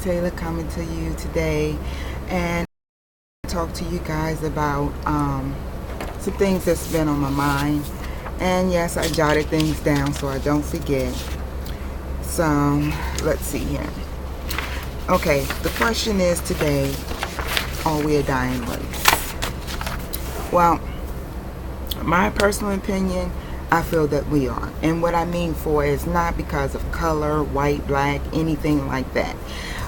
Taylor coming to you today, and talk to you guys about some things that's been on my mind. And yes, I jotted things down so I don't forget. So let's see here. Okay, the question is today, are we a dying race? Well, my personal opinion, I feel that we are. And what I mean for is not because of color, white, black, anything like that.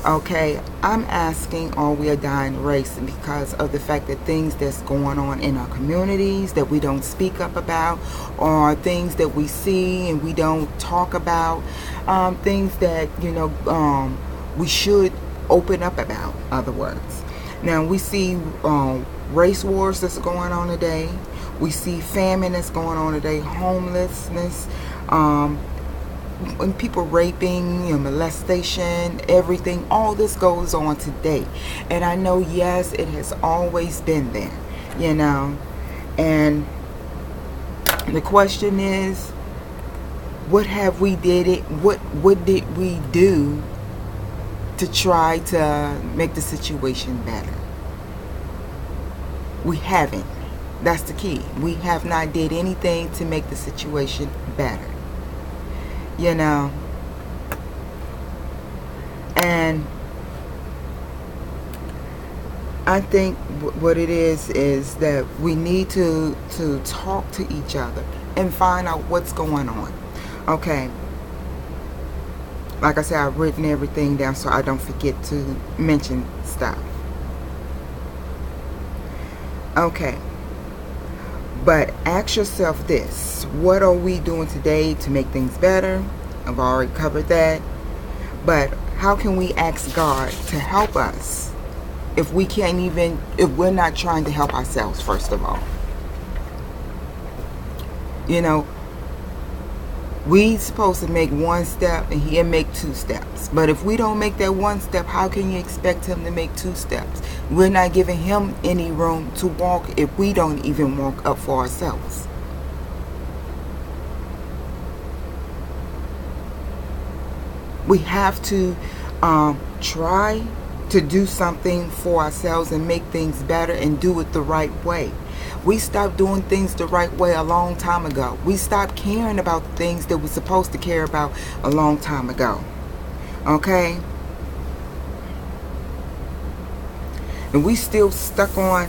Okay, I'm asking, are we a dying race because of the fact that things that's going on in our communities that we don't speak up about, or things that we see and we don't talk about, things that, we should open up about, other words. Now, we see race wars that's going on today. We see famine that's going on today, homelessness, and people raping, molestation, everything. All this goes on today. And I know, yes, it has always been there, And the question is, what have we did it? What did we do to try to make the situation better? We haven't. That's the key. We have not did anything to make the situation better. And I think what it is that we need to talk to each other and find out what's going on. Okay. Like I said, I've written everything down so I don't forget to mention stuff. Okay. But ask yourself this: what are we doing today to make things better? I've already covered that. But how can we ask God to help us if we're not trying to help ourselves, first of all? We supposed to make one step and he'll make two steps. But if we don't make that one step, how can you expect him to make two steps? We're not giving him any room to walk if we don't even walk up for ourselves. We have to try to do something for ourselves and make things better and do it the right way. We stopped doing things the right way a long time ago. We stopped caring about the things that we're supposed to care about a long time ago. Okay? And we still stuck on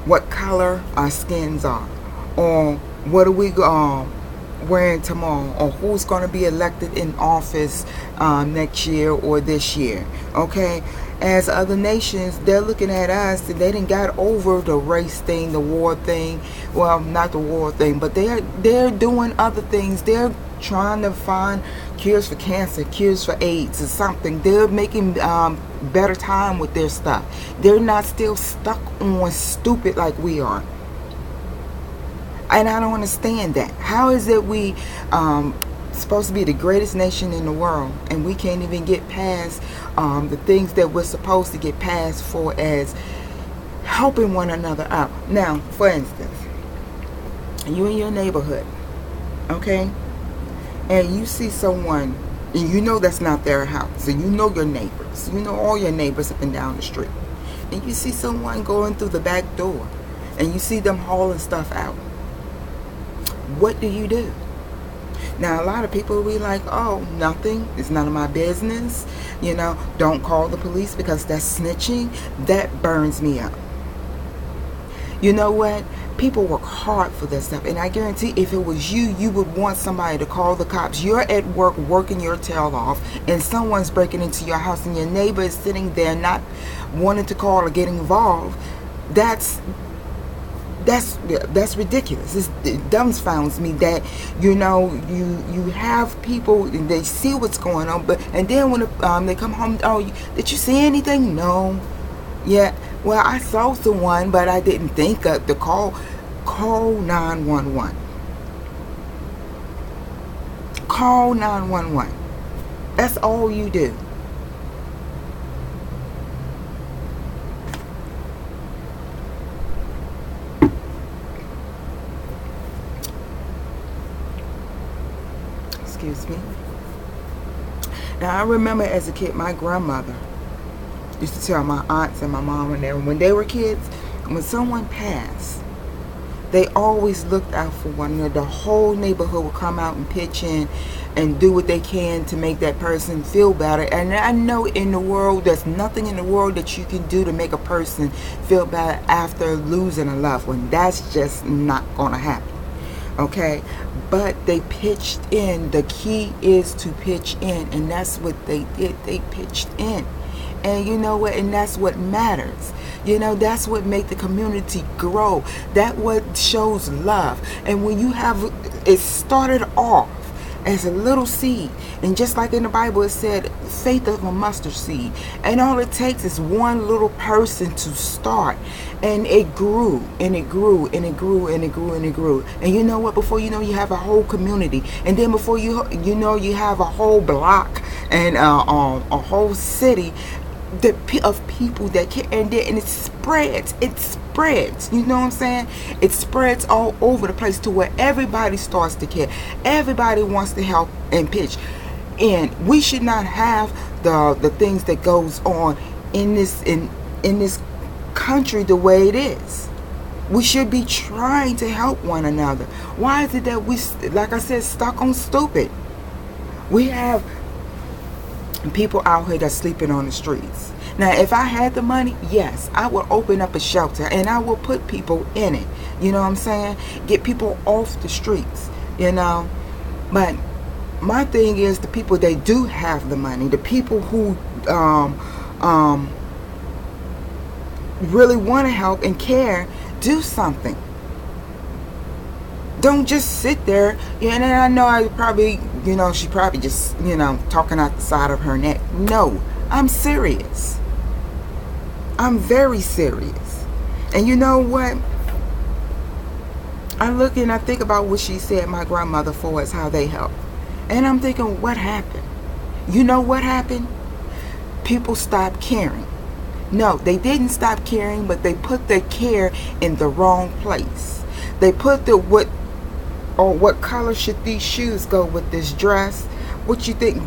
what color our skins are, or what are we wearing tomorrow, or who's going to be elected in office next year or this year. Okay? As other nations, they're looking at us and they didn't got over the race thing, the war thing. Well, not the war thing, but they're doing other things. They're trying to find cures for cancer, cures for AIDS or something. They're making better time with their stuff. They're not still stuck on stupid like we are. And I don't understand that. How is it we supposed to be the greatest nation in the world and we can't even get past the things that we're supposed to get past for as helping one another out? Now, for instance, you in your neighborhood, okay, and you see someone and you know that's not their house, and you know your neighbors, you know all your neighbors up and down the street, and you see someone going through the back door and you see them hauling stuff out. What do you do? Now, a lot of people will be like, oh, nothing. It's none of my business. Don't call the police because that's snitching. That burns me up. You know what? People work hard for this stuff. And I guarantee if it was you, you would want somebody to call the cops. You're at work working your tail off and someone's breaking into your house and your neighbor is sitting there not wanting to call or get involved. That's ridiculous. It dumbfounds me that you have people and they see what's going on, and then when they come home, did you see anything? No. Yeah. Well, I saw someone, but I didn't think of the call 911. Call 911. That's all you do. excuse me. Now, I remember as a kid, my grandmother used to tell my aunts and my mom and them, when they were kids, when someone passed, they always looked out for one another. The whole neighborhood would come out and pitch in and do what they can to make that person feel better. And I know in the world, there's nothing in the world that you can do to make a person feel better after losing a loved one. That's just not going to happen. Okay? But they pitched in. The key is to pitch in. And that's what they did. They pitched in. And you know what? And that's what matters. You know, that's what make the community grow. That what shows love. And when you have, it started off as a little seed. And just like in the Bible, it said, faith of a mustard seed. And all it takes is one little person to start. And it grew, and it grew, and it grew, and it grew, and it grew. And you know what? Before you know, you have a whole community. And then before you know, you have a whole block and a whole city of people that care, and it spreads. You know what I'm saying? It spreads all over the place to where everybody starts to care. Everybody wants to help and pitch. And we should not have the things that goes on in this country the way it is. We should be trying to help one another. Why is it that we, like I said, stuck on stupid? We have people out here that's sleeping on the streets. Now, if I had the money, yes, I would open up a shelter and I will put people in it. You know what I'm saying? Get people off the streets, you know. But my thing is, the people that do have the money, the people who really want to help and care, do something. Don't just sit there. And I know I probably, you know, she probably just, you know, talking out the side of her neck. No, I'm serious. I'm very serious. And you know what? I look and I think about what she said, my grandmother, for us, how they help. And I'm thinking, what happened? You know what happened? People stopped caring. No, they didn't stop caring, but they put their care in the wrong place. They put what color should these shoes go with this dress? What you think?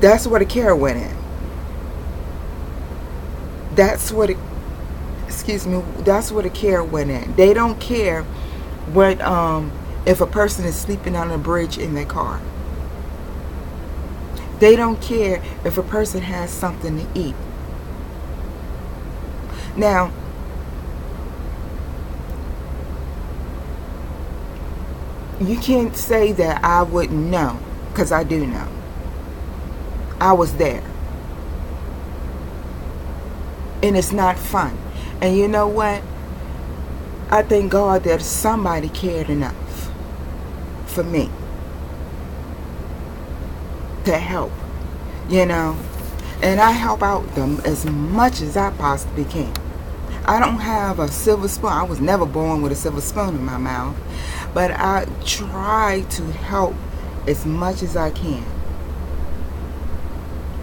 That's where the care went in. That's where the care went in. They don't care what if a person is sleeping on a bridge in their car. They don't care if a person has something to eat. Now, you can't say that I wouldn't know, because I do know. I was there. And it's not fun. And you know what? I thank God that somebody cared enough for me to help, you know. And I help out them as much as I possibly can. I don't have a silver spoon. I was never born with a silver spoon in my mouth. But I try to help as much as I can.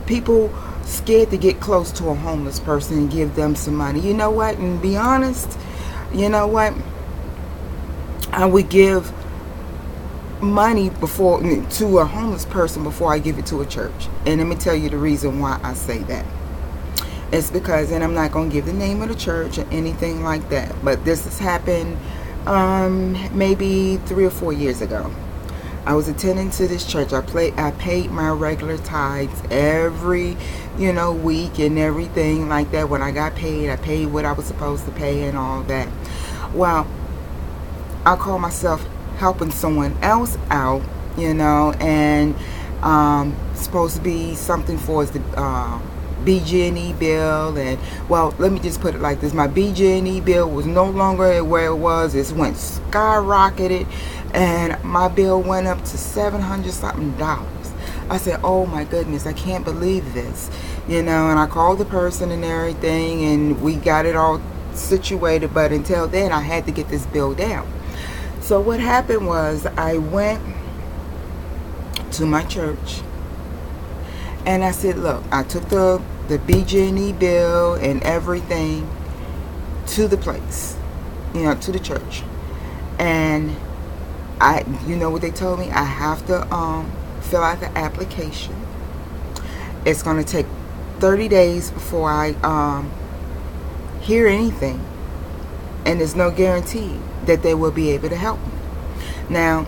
People scared to get close to a homeless person and give them some money. You know what? And be honest, you know what? I would give money to a homeless person before I give it to a church. And let me tell you the reason why I say that. It's because, and I'm not going to give the name of the church or anything like that, but this has happened maybe 3 or 4 years ago. I was attending to this church. I paid my regular tithes every, week and everything like that. When I got paid, I paid what I was supposed to pay and all that. Well, I call myself helping someone else out, and supposed to be something for the BG&E bill. And well, let me just put it like this: my BG&E bill was no longer where it was. It went skyrocketed, and my bill went up to $700 something. I said, oh my goodness, I can't believe this, and I called the person and everything, and we got it all situated. But until then, I had to get this bill down. So what happened was, I went to my church and I said, look, I took the BG&E bill and everything to the place, to the church. And you know what they told me? I have to fill out the application. It's going to take 30 days before I hear anything. And there's no guarantee that they will be able to help me. Now,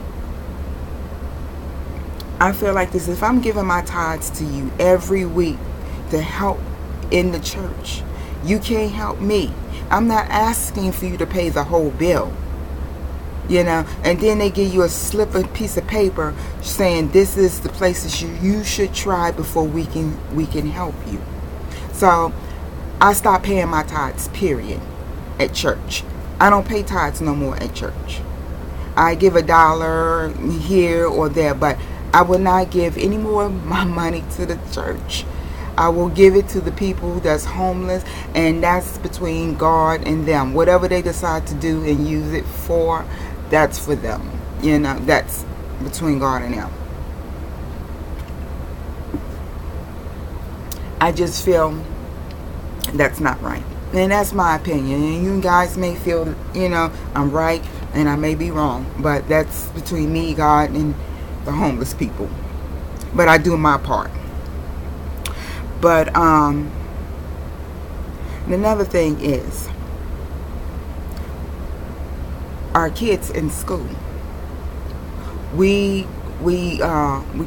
I feel like this. If I'm giving my tithes to you every week to help in the church, you can't help me. I'm not asking for you to pay the whole bill. And then they give you a slip of piece of paper saying this is the places you should try before we can help you. So I stopped paying my tithes, period, at church. I don't pay tithes no more at church. I give $1 here or there, but I will not give any more of my money to the church. I will give it to the people that's homeless, and that's between God and them. Whatever they decide to do and use it for, that's for them. That's between God and them. I just feel that's not right. And that's my opinion. And you guys may feel, I'm right and I may be wrong. But that's between me, God, and the homeless people. But I do my part. But another thing is, our kids in school. We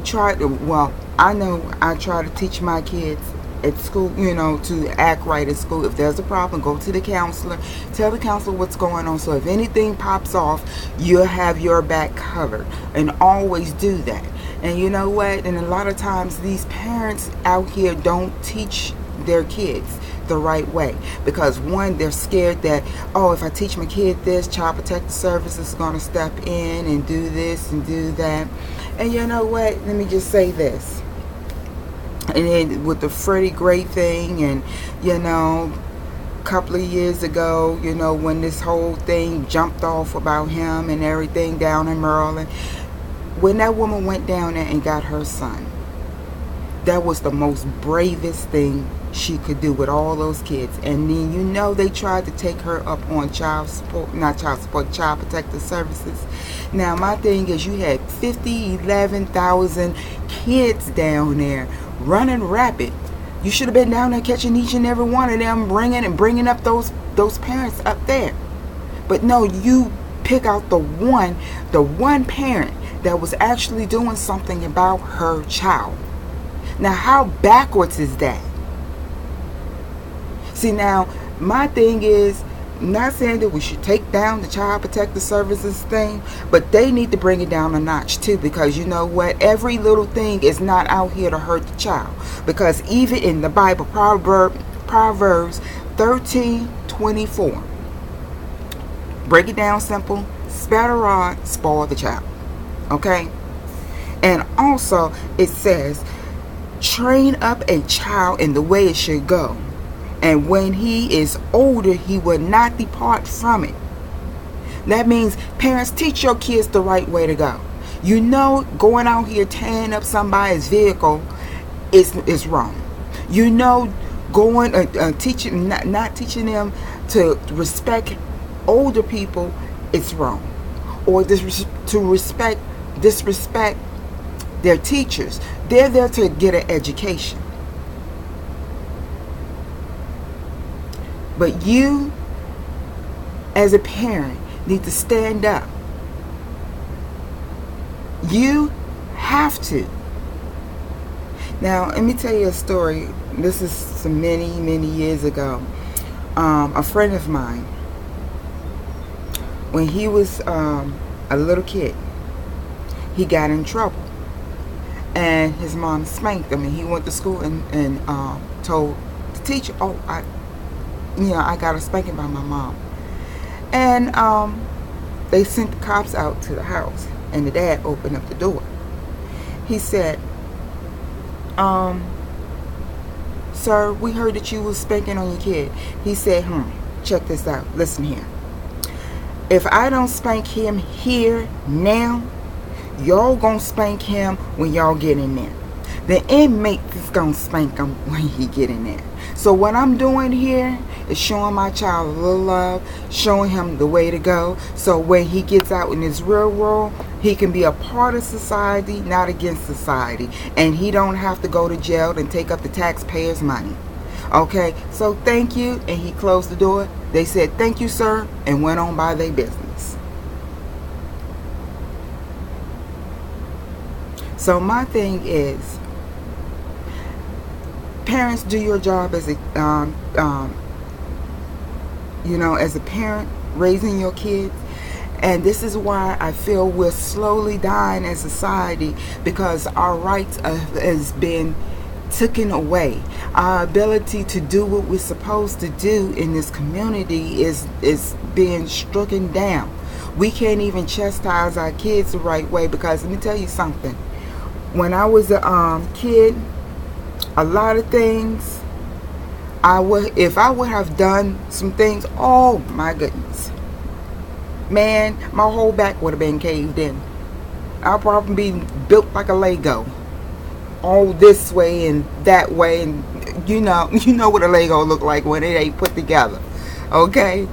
try to. Well, I know I try to teach my kids at school, to act right at school. If there's a problem, go to the counselor. Tell the counselor what's going on. So if anything pops off, you'll have your back covered. And always do that. And you know what? And a lot of times these parents out here don't teach their kids the right way, because one, they're scared that, if I teach my kid this, Child Protective Services is going to step in and do this and do that. And you know what? Let me just say this. And then with the Freddie Gray thing, and a couple of years ago, when this whole thing jumped off about him and everything down in Maryland, when that woman went down there and got her son, that was the most bravest thing she could do with all those kids. And then they tried to take her up on Child Protective Services. Now my thing is, you had 11,000 kids down there running rapid. You should have been down there catching each and every one of them, bringing up those parents up there. But no, you pick out the one parent that was actually doing something about her child. Now, how backwards is that? See, now, my thing is, I'm not saying that we should take down the Child Protective Services thing, but they need to bring it down a notch too, because you know what? Every little thing is not out here to hurt the child. Because even in the Bible, Proverbs 13:24, break it down simple: spare the rod, spoil the child. Okay? And also, it says, train up a child in the way it should go, and when he is older, he will not depart from it. That means, parents, teach your kids the right way to go. Going out here tearing up somebody's vehicle is wrong. Going teaching not teaching them to respect older people is wrong, or disrespect their teachers. They're there to get an education. But you, as a parent, need to stand up. You have to. Now, let me tell you a story. This is many, many years ago. A friend of mine, when he was a little kid, he got in trouble. And his mom spanked him, and he went to school and told the teacher, I got a spanking by my mom. And they sent the cops out to the house, and the dad opened up the door. He said, sir, we heard that you was spanking on your kid. He said, check this out. Listen here. If I don't spank him here now, y'all gonna spank him when y'all get in there. The inmate is going to spank him when he get in there. So what I'm doing here is showing my child a little love, showing him the way to go, so when he gets out in his real world, he can be a part of society, not against society, and he don't have to go to jail and take up the taxpayers' money. Okay, so thank you. And he closed the door. They said thank you, sir, and went on by their business. So my thing is, parents, do your job as a as a parent raising your kids. And this is why I feel we're slowly dying as a society, because our rights has been taken away. Our ability to do what we're supposed to do in this community is being stricken down. We can't even chastise our kids the right way, because let me tell you something. When I was a kid, a lot of things if I would have done some things, oh my goodness, man, my whole back would have been caved in. I'll probably be built like a Lego, all this way and that way, and you know what a Lego look like when it ain't put together. Okay,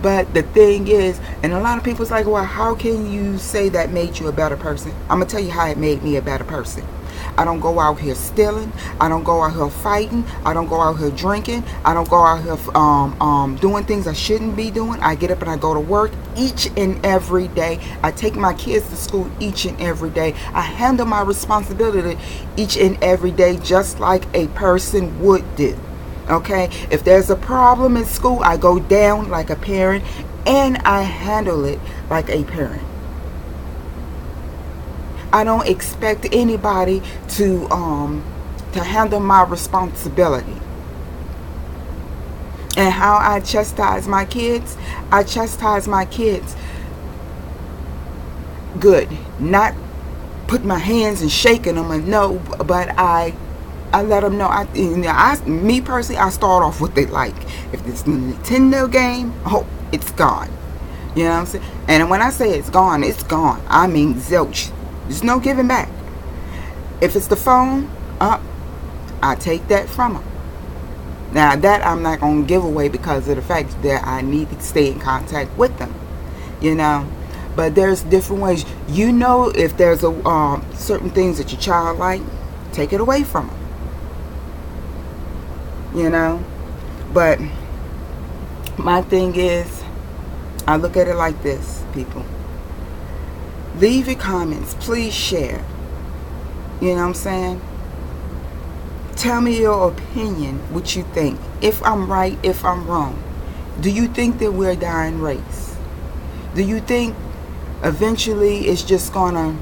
but the thing is, and a lot of people's like, well, how can you say that made you a better person? I'm gonna tell you how it made me a better person. I don't go out here stealing. I don't go out here fighting. I don't go out here drinking. I don't go out here doing things I shouldn't be doing. I get up and I go to work each and every day. I take my kids to school each and every day. I handle my responsibility each and every day, just like a person would do. Okay? If there's a problem in school, I go down like a parent, and I handle it like a parent. I don't expect anybody to handle my responsibility. And how I chastise my kids good. Not put my hands and shaking them, and no, but I let them know. Me personally, I start off what they like. If it's a Nintendo game, oh, it's gone. You know what I'm saying? And when I say it's gone, it's gone. I mean zilch. There's no giving back. If it's the phone, I take that from them. Now that I'm not going to give away, because of the fact that I need to stay in contact with them. But there's different ways. If there's certain things that your child like, take it away from them. But my thing is, I look at it like this, people. Leave your comments. Please share. You know what I'm saying? Tell me your opinion, what you think. If I'm right, if I'm wrong. Do you think that we're a dying race? Do you think eventually it's just going to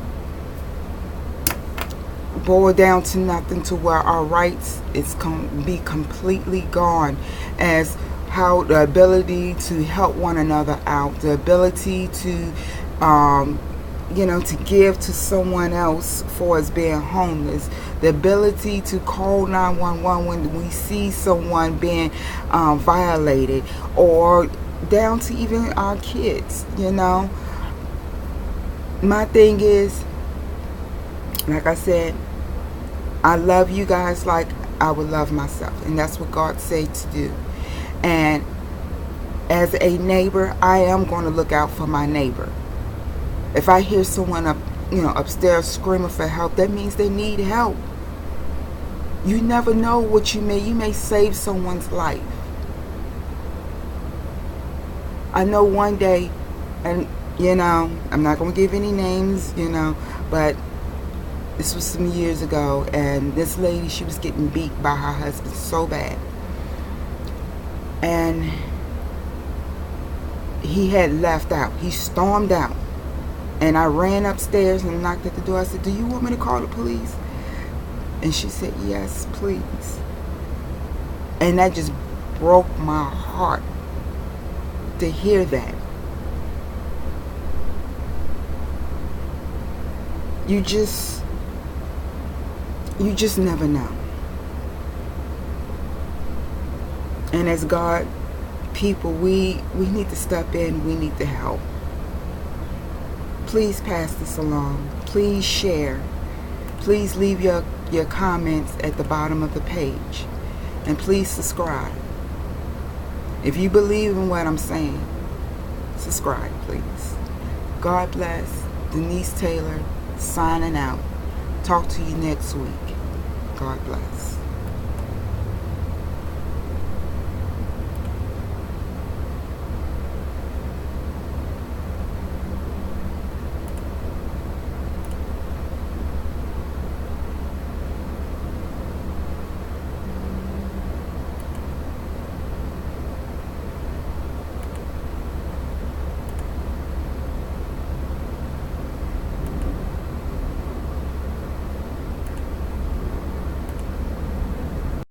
boil down to nothing, to where our rights is be completely gone, as how the ability to help one another out, the ability to to give to someone else for us being homeless, the ability to call 911 when we see someone being violated, or down to even our kids. My thing is, like I said, I love you guys like I would love myself, and that's what God said to do. And as a neighbor, I am going to look out for my neighbor. If I hear someone upstairs screaming for help, that means they need help. You never know what you may save someone's life. I know one day, and I'm not going to give any names, but this was some years ago, and this lady, she was getting beat by her husband so bad. And he had left out. He stormed out. And I ran upstairs and knocked at the door. I said, "Do you want me to call the police?" And she said, "Yes, please." And that just broke my heart to hear that. You just never know. And as God people, we need to step in. We need to help. Please pass this along. Please share. Please leave your your comments at the bottom of the page. And please subscribe. If you believe in what I'm saying, subscribe, please. God bless. Denise Taylor, signing out. Talk to you next week. God bless.